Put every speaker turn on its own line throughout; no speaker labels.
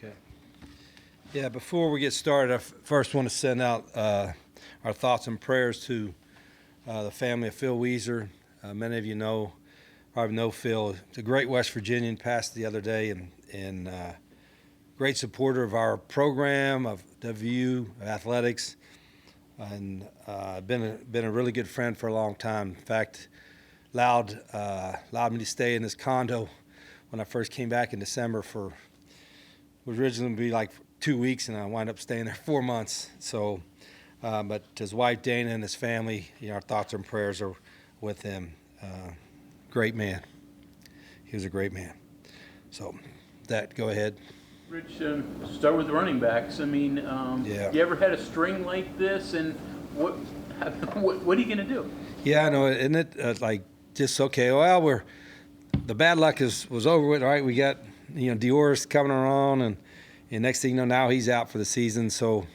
Okay. Yeah, before we get started, I first want to send out our thoughts and prayers to the family of Phil Weezer. Many of you probably know Phil. He's a great West Virginian, passed the other day, and great supporter of our program, of WU, of athletics, and been a really good friend for a long time. In fact, allowed me to stay in this condo when I first came back in December was originally going to be like 2 weeks, and I wound up staying there 4 months. So, but his wife Dana and his family, our thoughts and prayers are with him. Great man. He was a great man. So, go ahead.
Rich, start with the running backs. I mean,
Yeah.
You ever had a string like this, and what are you going to do?
Yeah, I know, isn't it like just okay? Well, the bad luck was over with, right? We got Dior's coming around, and next thing you know, now he's out for the season. So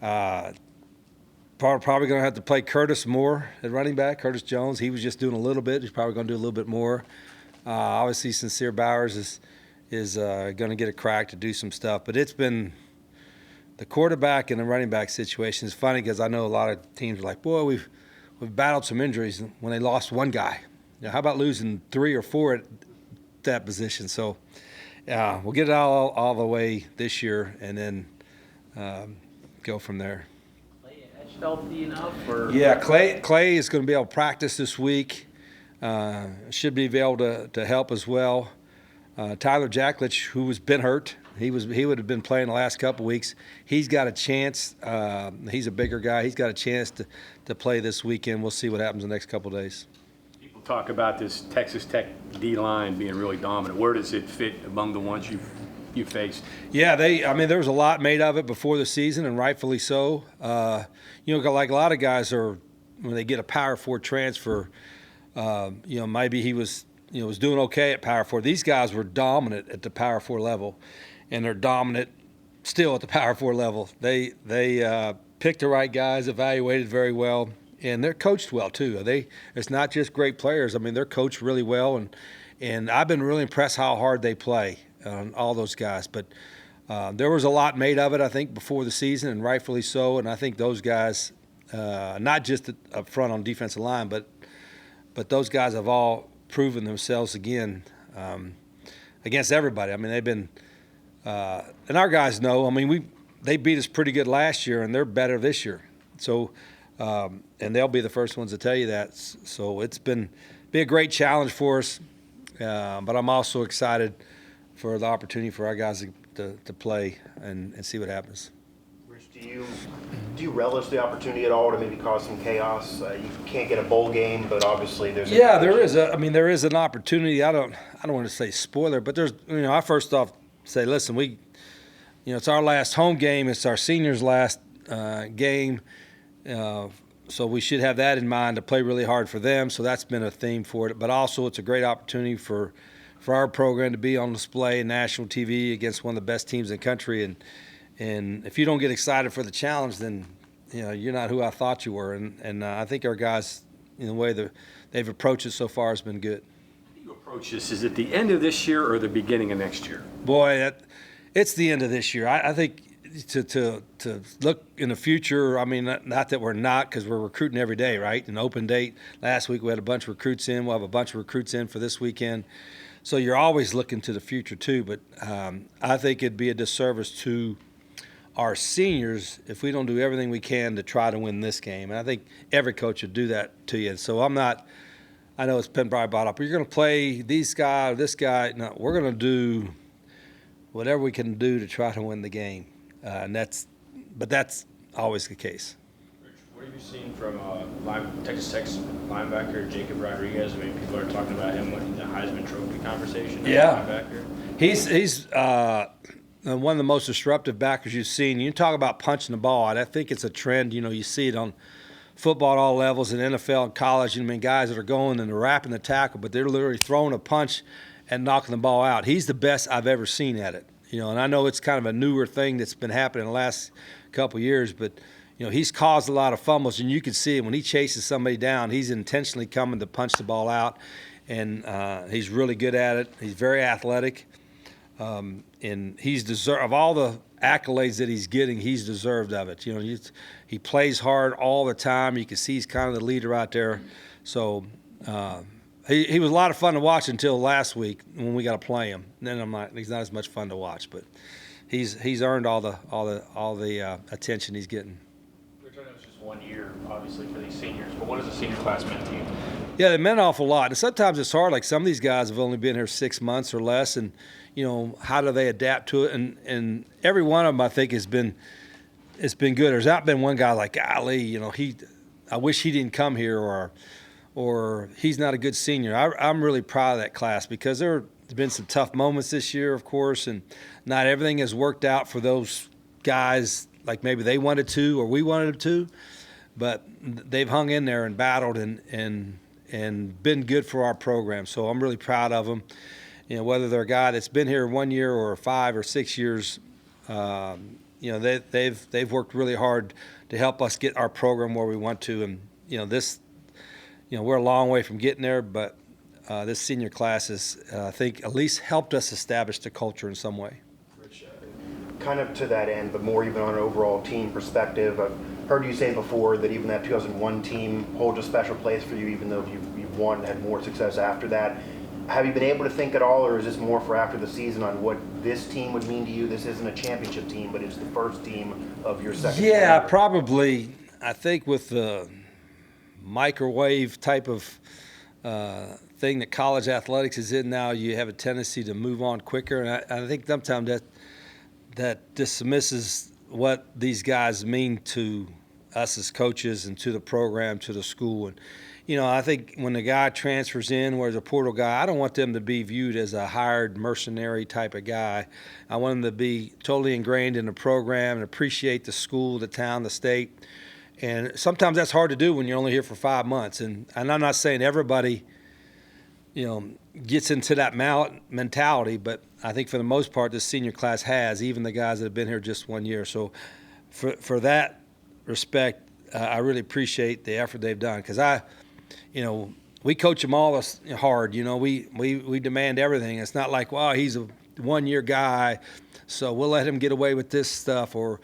probably going to have to play Curtis more at running back. Curtis Jones, he was just doing a little bit. He's probably going to do a little bit more. Obviously, Sincere Bowers is going to get a crack to do some stuff. But it's been the quarterback and the running back situation is funny because I know a lot of teams are like, boy, we've battled some injuries when they lost one guy. How about losing 3 or 4 at that position? So we'll get it all the way this year and then go from there.
Clay Edge healthy enough? Or?
Yeah, Clay is going to be able to practice this week. Should be able to help as well. Tyler Jacklich, who has been hurt, he would have been playing the last couple of weeks. He's got a chance. He's a bigger guy. He's got a chance to play this weekend. We'll see what happens in the next couple of days.
People talk about this Texas Tech D-line being really dominant. Where does it fit among the ones you faced?
Yeah, there was a lot made of it before the season, and rightfully so. Like a lot of guys when they get a Power 4 transfer, maybe he was doing okay at Power 4. These guys were dominant at the Power 4 level, and they're dominant still at the Power 4 level. They picked the right guys, evaluated very well, and they're coached well too. It's not just great players. I mean, they're coached really well, and I've been really impressed how hard they play, all those guys. But there was a lot made of it, I think, before the season, and rightfully so. And I think those guys, not just up front on defensive line, but those guys have all proven themselves again against everybody. I mean, they've been and our guys know. I mean, they beat us pretty good last year, and they're better this year. So, and they'll be the first ones to tell you that. So it's be a great challenge for us. But I'm also excited for the opportunity for our guys to play and see what happens.
Rich, do you relish the opportunity at all to maybe cause some chaos? You can't get a bowl game, but obviously there's
there is an opportunity. I don't want to say spoiler, but there's I first off say, listen, it's our last home game. It's our seniors' last game. So we should have that in mind to play really hard for them. So that's been a theme for it. But also it's a great opportunity for our program to be on display in national TV against one of the best teams in the country. And if you don't get excited for the challenge, then you're not who I thought you were. And I think our guys, in the way they've approached it so far, has been good.
How do you approach this? Is it the end of this year or the beginning of next year?
Boy, it's the end of this year. I think to look in the future, I mean, not that we're not, because we're recruiting every day, right? An open date. Last week we had a bunch of recruits in. We'll have a bunch of recruits in for this weekend. So you're always looking to the future too. But I think it'd be a disservice to our seniors if we don't do everything we can to try to win this game. And I think every coach would do that to you. So I know it's been probably brought up, you're going to play this guy or this guy. No, we're going to do whatever we can do to try to win the game. That's always the case.
Rich, what have you seen from Texas Tech's linebacker Jacob Rodriguez? I mean, people are talking about him winning the Heisman Trophy conversation.
Yeah,
linebacker.
He's one of the most disruptive backers you've seen. You talk about punching the ball out. I think it's a trend. You see it on football at all levels, in NFL and college. Guys that are going and they're wrapping the tackle, but they're literally throwing a punch and knocking the ball out. He's the best I've ever seen at it. And I know it's kind of a newer thing that's been happening in the last couple of years, but he's caused a lot of fumbles, and you can see it when he chases somebody down. He's intentionally coming to punch the ball out, and he's really good at it. He's very athletic. And he's deserved of all the accolades that he's getting. He's deserved of it. He plays hard all the time. You can see he's kind of the leader out there. So he was a lot of fun to watch until last week when we got to play him. Then he's not as much fun to watch, but he's earned all the attention he's getting.
Rich, I know it's just 1 year, obviously, for these seniors, but what has the senior class meant to you?
Yeah, they meant an awful lot. And sometimes it's hard. Like some of these guys have only been here 6 months or less, and how do they adapt to it? And every one of them, I think, it's been good. There's not been one guy like, golly, I wish he didn't come here, or he's not a good senior. I'm really proud of that class because there's been some tough moments this year, of course, and not everything has worked out for those guys like maybe they wanted to or we wanted to, but they've hung in there and battled and been good for our program. So I'm really proud of them. Whether they're a guy that's been here 1 year or 5 or 6 years, they've worked really hard to help us get our program where we want to. And we're a long way from getting there, but this senior class has, I think, at least helped us establish the culture in some way.
Rich, kind of to that end, but more even on an overall team perspective, I've heard you say before that even that 2001 team holds a special place for you, even though you've won and had more success after that. Have you been able to think at all, or is this more for after the season on what this team would mean to you? This isn't a championship team, but it's the first team of your second
Yeah,
tenure.
probably. I think with the microwave type of thing that college athletics is in now, you have a tendency to move on quicker. And I think sometimes that dismisses what these guys mean to us as coaches and to the program, to the school. And I think when the guy transfers in, whereas a portal guy, I don't want them to be viewed as a hired mercenary type of guy. I want them to be totally ingrained in the program and appreciate the school, the town, the state. And sometimes that's hard to do when you're only here for 5 months. And I'm not saying everybody, gets into that mentality, but I think for the most part, the senior class has, even the guys that have been here just 1 year. So for that respect, I really appreciate the effort they've done because we coach them all hard. We demand everything. It's not like, well, he's a 1 year guy, so we'll let him get away with this stuff, or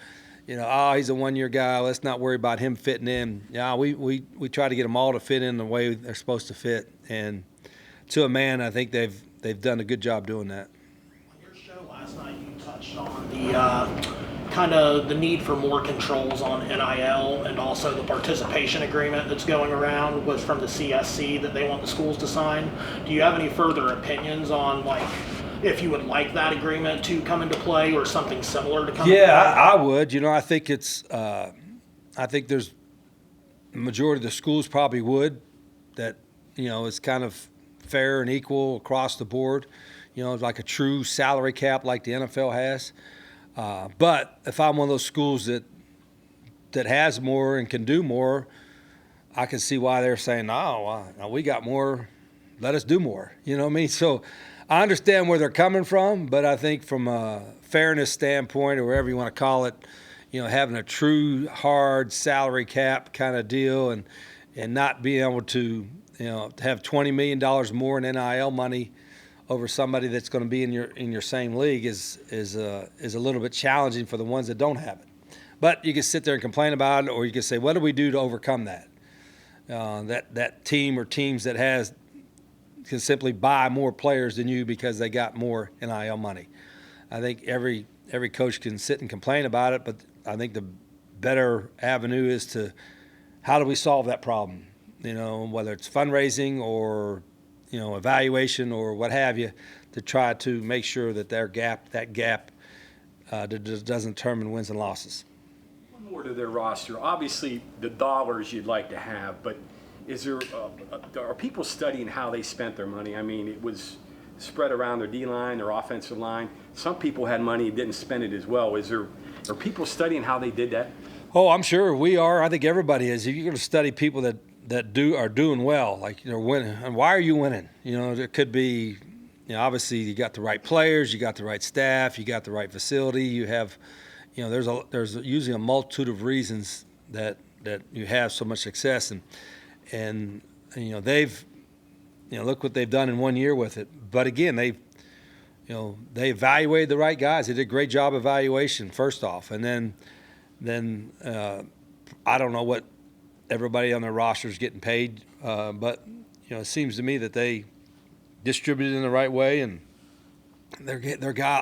he's a 1 year guy. Let's not worry about him fitting in. Yeah, we try to get them all to fit in the way they're supposed to fit, and to a man, I think they've done a good job doing that.
On your show last night, you touched on the kind of the need for more controls on NIL, and also the participation agreement that's going around was from the CSC that they want the schools to sign. Do you have any further opinions on if you would like that agreement to come into play or something similar to come into play?
Yeah, I would. I think I think there's the majority of the schools probably would. That it's kind of fair and equal across the board. Like a true salary cap like the NFL has. But if I'm one of those schools that has more and can do more, I can see why they're saying, no, we got more, let us do more. You know what I mean? So I understand where they're coming from, but I think from a fairness standpoint, or whatever you want to call it, having a true hard salary cap kind of deal and not being able to, to have $20 million more in NIL money over somebody that's going to be in your same league is a little bit challenging for the ones that don't have it. But you can sit there and complain about it, or you can say, what do we do to overcome that? That team or teams that can simply buy more players than you because they got more NIL money. I think every coach can sit and complain about it, but I think the better avenue is to how do we solve that problem? Whether it's fundraising or evaluation or what have you, to try to make sure that that gap doesn't determine wins and losses.
One more to their roster. Obviously, the dollars you'd like to have, but is there are people studying how they spent their money? I mean, it was spread around their D-line, their offensive line. Some people had money and didn't spend it as well. Are people studying how they did that?
Oh, I'm sure we are. I think everybody is. If you're going to study people that are doing well, like winning, and why are you winning? There could be, obviously you got the right players, you got the right staff, you got the right facility, you have, there's usually a multitude of reasons that you have so much success, and they've, look what they've done in 1 year with it. But again, they evaluated the right guys. They did a great job evaluation first off, and then I don't know what everybody on their roster is getting paid, but it seems to me that they distributed in the right way, and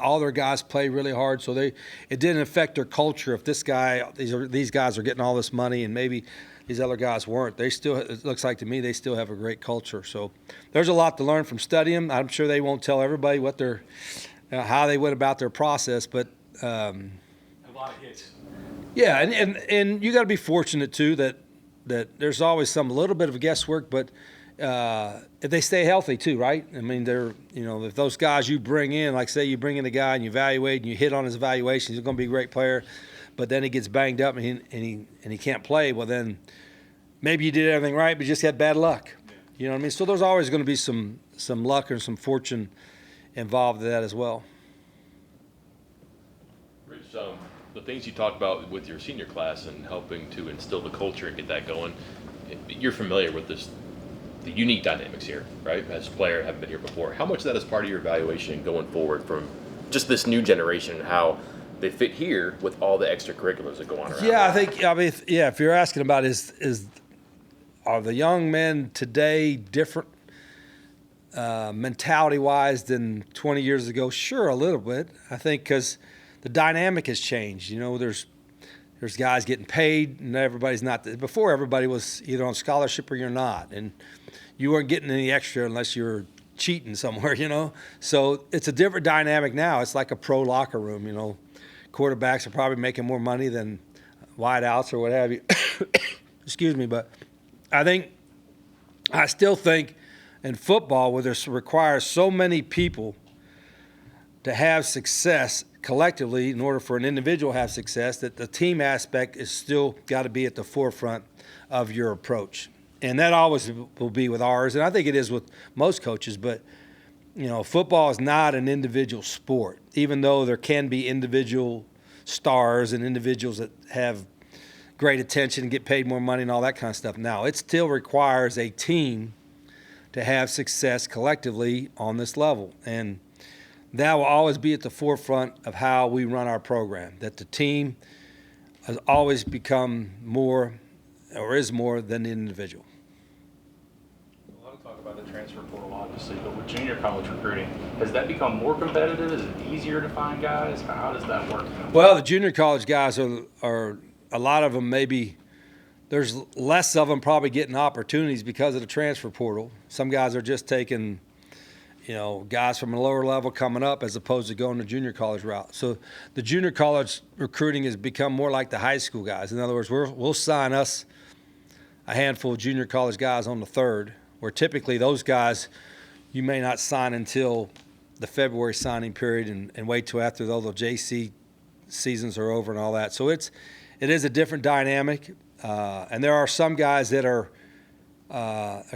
all their guys play really hard. So it didn't affect their culture. If these guys are getting all this money, and maybe these other guys weren't, it looks like to me they still have a great culture. So there's a lot to learn from studying. I'm sure they won't tell everybody what how they went about their process, but
A lot of hits.
yeah, and you got to be fortunate too that there's always some little bit of guesswork, but if they stay healthy too, right? I mean, if those guys you bring in, like say you bring in a guy and you evaluate and you hit on his evaluation, he's going to be a great player, but then he gets banged up and he can't play. Well, then maybe you did everything right, but you just had bad luck. You know what I mean? So there's always going to be some luck or some fortune involved in that as well.
Rich, the things you talked about with your senior class and helping to instill the culture and get that going, you're familiar with the unique dynamics here, right? As a player, haven't been here before. How much of that is part of your evaluation going forward from just this new generation, how they fit here with all the extracurriculars that go on around?
Yeah, if you're asking about are the young men today different mentality-wise than 20 years ago? Sure, a little bit. I think because the dynamic has changed. There's guys getting paid, and everybody's not. Before, everybody was either on scholarship or you're not, and you weren't getting any extra unless you were cheating somewhere. So it's a different dynamic now. It's like a pro locker room. Quarterbacks are probably making more money than wideouts or what have you. Excuse me, but I still think in football, where this requires so many people to have success collectively in order for an individual to have success, that the team aspect is still got to be at the forefront of your approach. And that always will be with ours, and I think it is with most coaches, but football is not an individual sport, even though there can be individual stars and individuals that have great attention and get paid more money and all that kind of stuff. Now, it still requires a team to have success collectively on this level, and that will always be at the forefront of how we run our program, that the team has always become more or is more than the individual.
A lot of talk about the transfer portal, obviously, but with junior college recruiting, has that become more competitive? Is it easier to find guys? How does that work?
Well, the junior college guys are a lot of them, maybe there's less of them probably getting opportunities because of the transfer portal. Some guys are just taking guys from a lower level coming up as opposed to going the junior college route. So the junior college recruiting has become more like the high school guys. In other words, we'll sign us a handful of junior college guys on the third, where typically those guys you may not sign until the February signing period and wait till after all the JC seasons are over and all that. So it is a different dynamic, and there are some guys that are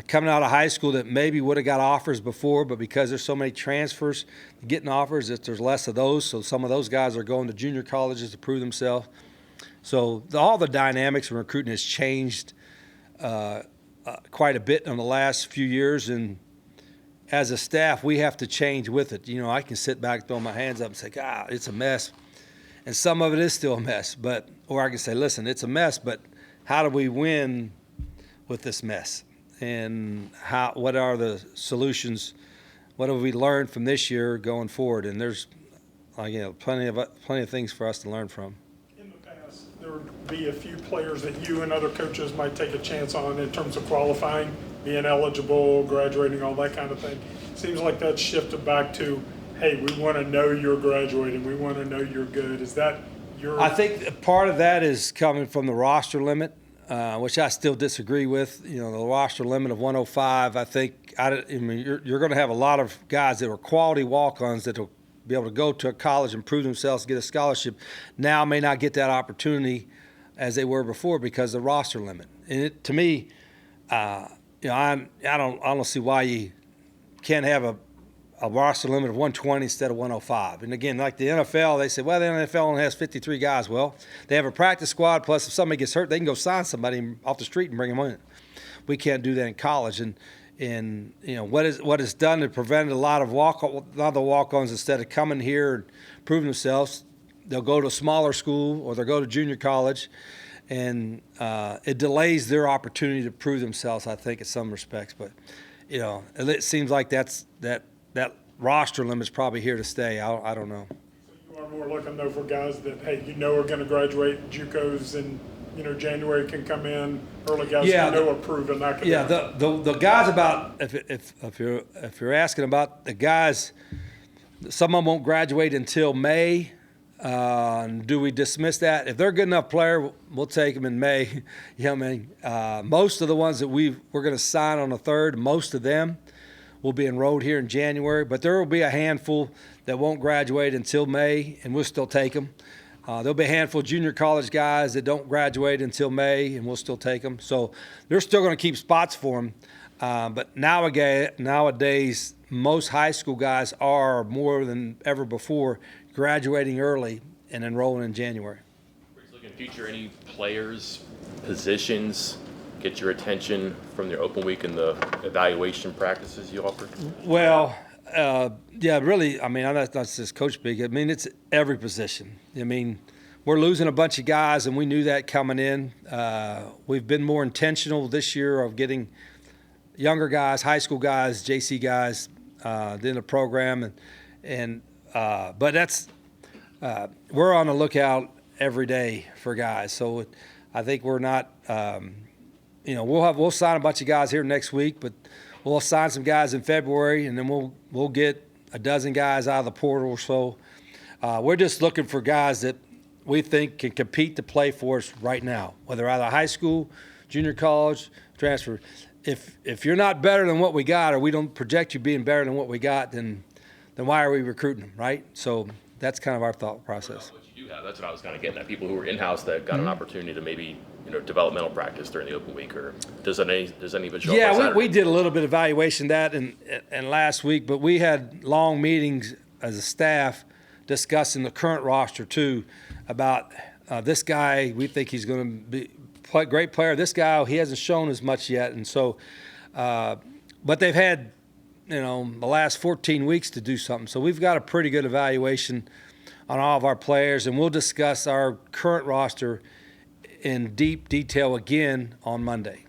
coming out of high school that maybe would have got offers before, but because there's so many transfers getting offers, that there's less of those. So some of those guys are going to junior colleges to prove themselves. So all the dynamics of recruiting has changed quite a bit in the last few years, and as a staff, we have to change with it. I can sit back, throw my hands up, and say, "God, it's a mess," and some of it is still a mess. Or I can say, "Listen, it's a mess, but how do we win with this mess? And what are the solutions? What have we learned from this year going forward?" And there's, plenty of things for us to learn from.
In the past, there would be a few players that you and other coaches might take a chance on in terms of qualifying, being eligible, graduating, all that kind of thing. Seems like that's shifted back to, hey, we want to know you're graduating, we want to know you're good. Is that your?
I think part of that is coming from the roster limit, which I still disagree with. The roster limit of 105. I think you're going to have a lot of guys that are quality walk-ons that will be able to go to a college and prove themselves, get a scholarship. Now may not get that opportunity as they were before because of the roster limit. And to me, I don't see why you can't have a roster limit of 120 instead of 105. And again, like the NFL, they say, well, the NFL only has 53 guys. Well, they have a practice squad, plus if somebody gets hurt, they can go sign somebody off the street and bring them in. We can't do that in college. And And what it's done to prevent a lot of the walk-ons, instead of coming here and proving themselves, they'll go to a smaller school or they'll go to junior college, and it delays their opportunity to prove themselves, I think, in some respects. But it seems like that roster limit's probably here to stay. I don't know.
You are more looking though for guys that, hey, are going to graduate, JUCOs, and January can come in, early guys are proven academic.
Yeah, the guys about if you're asking about the guys, some of them won't graduate until May. Do we dismiss that? If they're a good enough player, we'll take them in May. Most of the ones that we're going to sign on the 3rd, most of them will be enrolled here in January, but there will be a handful that won't graduate until May, and we'll still take them. There'll be a handful of junior college guys that don't graduate until May, and we'll still take them. So they're still going to keep spots for them. But nowadays, most high school guys are, more than ever before, graduating early and enrolling in January.
Looking in future, any players, positions get your attention from their open week and the evaluation practices you offer?
Well, really, that's not just coach speak. It's every position. We're losing a bunch of guys, and we knew that coming in. We've been more intentional this year of getting younger guys, high school guys, JC guys, in the program, but that's we're on the lookout every day for guys. So I think we're not. We'll sign a bunch of guys here next week, but we'll sign some guys in February, and then we'll get a dozen guys out of the portal. So we're just looking for guys that we think can compete to play for us right now, whether out of high school, junior college, transfer. If you're not better than what we got, or we don't project you being better than what we got, then why are we recruiting them, right? So that's kind of our thought process.
What you do have, that's what I was kind of getting at. People who are in-house that got an opportunity to maybe developmental practice during the open week, or does any of it show up on
Yeah,
Saturday?
we did a little bit of evaluation that and last week, but we had long meetings as a staff discussing the current roster too, about this guy. We think he's going to be a great player. This guy, he hasn't shown as much yet, and so, but they've had the last 14 weeks to do something. So we've got a pretty good evaluation on all of our players, and we'll discuss our current roster in deep detail again on Monday.